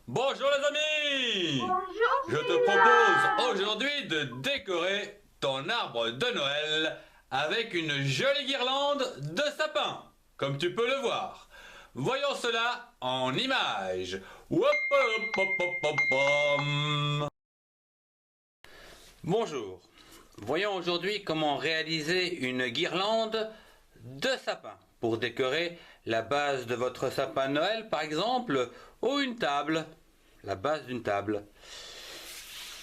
Bonjour les amis! Bonjour Je te César. propose aujourd'hui de décorer ton arbre de Noël avec une jolie guirlande de sapin, comme tu peux le voir. Voyons cela en images. Bonjour. Voyons aujourd'hui comment réaliser une guirlande de sapin pour décorer la base de votre sapin de Noël par exemple, ou une table, la base d'une table.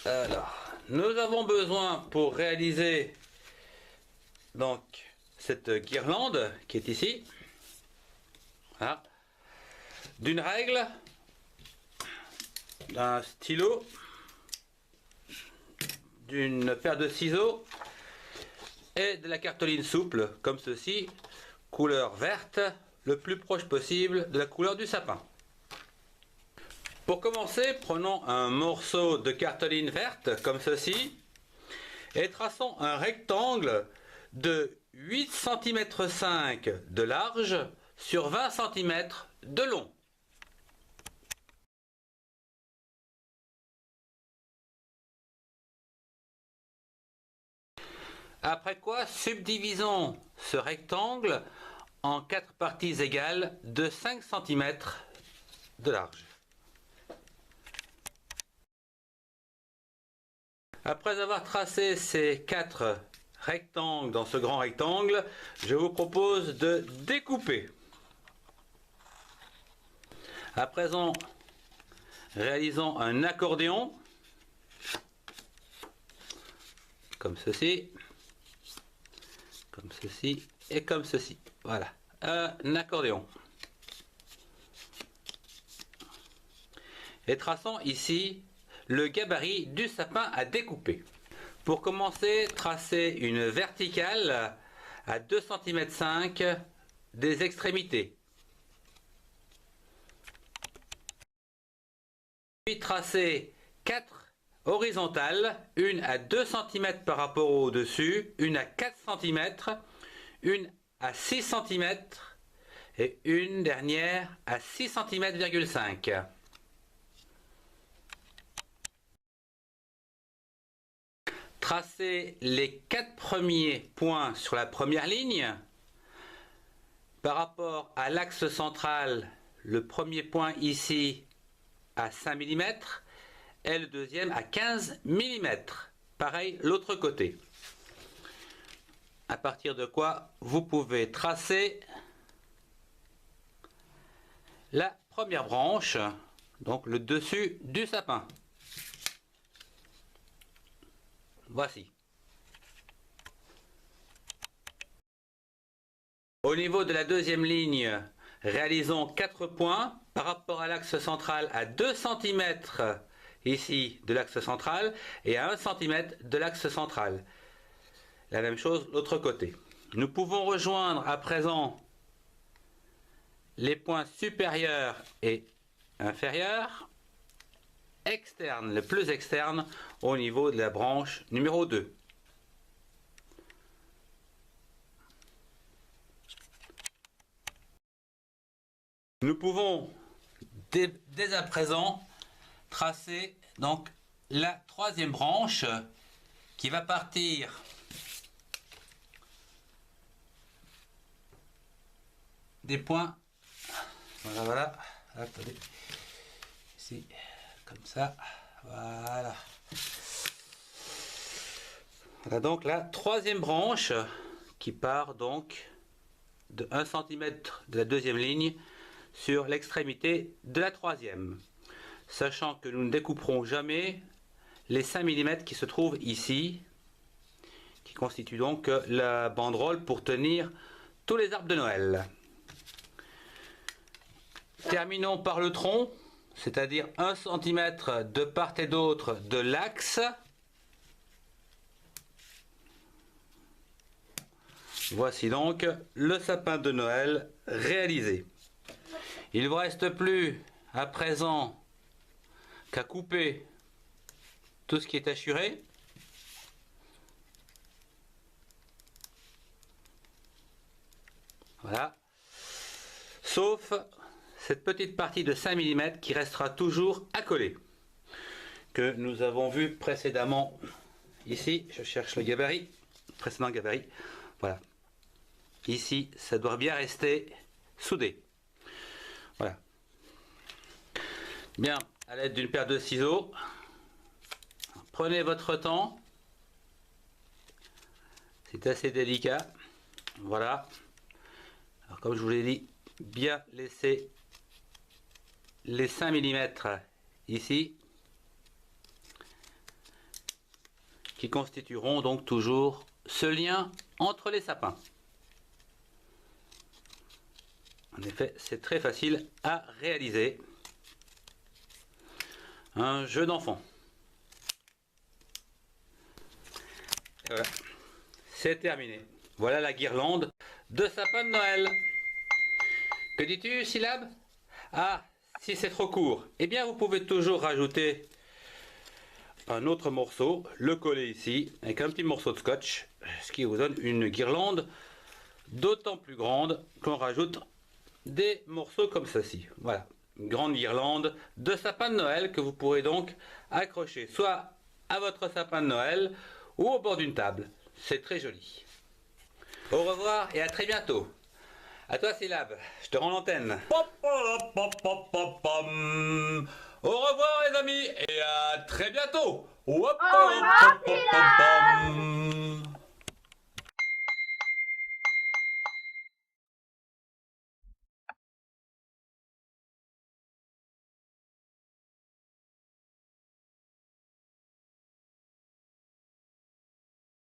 Alors, nous avons besoin pour réaliser donc cette guirlande qui est ici, voilà, d'une règle, d'un stylo, d'une paire de ciseaux et de la cartoline souple comme ceci, couleur verte, le plus proche possible de la couleur du sapin. Pour commencer, prenons un morceau de cartoline verte comme ceci et traçons un rectangle de 8 cm 5 de large sur 20 cm de long. Après quoi, subdivisons ce rectangle en 4 parties égales de 5 cm de large. Après avoir tracé ces 4 rectangles dans ce grand rectangle, je vous propose de découper. À présent, réalisons un accordéon, comme ceci et comme ceci. Voilà, un accordéon. Et traçons ici le gabarit du sapin à découper. Pour commencer, tracez une verticale à 2 cm 5 des extrémités. Puis tracez 4 horizontales, une à 2 cm par rapport au dessus, une à 4 cm, une à 6 cm et une dernière à 6 cm,5 cm. Tracez les 4 premiers points sur la première ligne. Par rapport à l'axe central, le premier point ici à 5 mm et le deuxième à 15 mm. Pareil l'autre côté. À partir de quoi vous pouvez tracer la première branche, donc le dessus du sapin. Voici. Au niveau de la deuxième ligne, réalisons 4 points par rapport à l'axe central à 2 cm ici de l'axe central et à 1 cm de l'axe central. La même chose l'autre côté. Nous pouvons rejoindre à présent les points supérieurs et inférieurs, externes, les plus externes, au niveau de la branche numéro 2. Nous pouvons dès à présent tracer donc la troisième branche qui va partir des points, voilà, attendez, ici, comme ça, voilà. Voilà donc la troisième branche qui part donc de 1 cm de la deuxième ligne sur l'extrémité de la troisième, sachant que nous ne découperons jamais les 5 mm qui se trouvent ici, qui constituent donc la banderole pour tenir tous les arbres de Noël. Terminons par le tronc, c'est-à-dire 1 cm de part et d'autre de l'axe. Voici donc le sapin de Noël réalisé. Il ne vous reste plus à présent qu'à couper tout ce qui est hachuré. Voilà. Sauf cette petite partie de 5 mm qui restera toujours accolée, que nous avons vu précédemment. Ici, je cherche le gabarit, précédent gabarit, voilà. Ici, ça doit bien rester soudé. Voilà. Bien, à l'aide d'une paire de ciseaux, prenez votre temps. C'est assez délicat. Voilà. Alors, comme je vous l'ai dit, bien laisser les 5 mm ici, qui constitueront donc toujours ce lien entre les sapins. En effet, c'est très facile à réaliser. Un jeu d'enfant. Voilà, c'est terminé. Voilà la guirlande de sapin de Noël. Que dis-tu, Syllabe? Ah, si c'est trop court, eh bien vous pouvez toujours rajouter un autre morceau, le coller ici, avec un petit morceau de scotch, ce qui vous donne une guirlande d'autant plus grande qu'on rajoute des morceaux comme ceci. Voilà, une grande guirlande de sapin de Noël que vous pourrez donc accrocher soit à votre sapin de Noël ou au bord d'une table. C'est très joli. Au revoir et à très bientôt. À toi, Syllabe, je te rends l'antenne. Au revoir les amis et à très bientôt. Au revoir, Syllabe.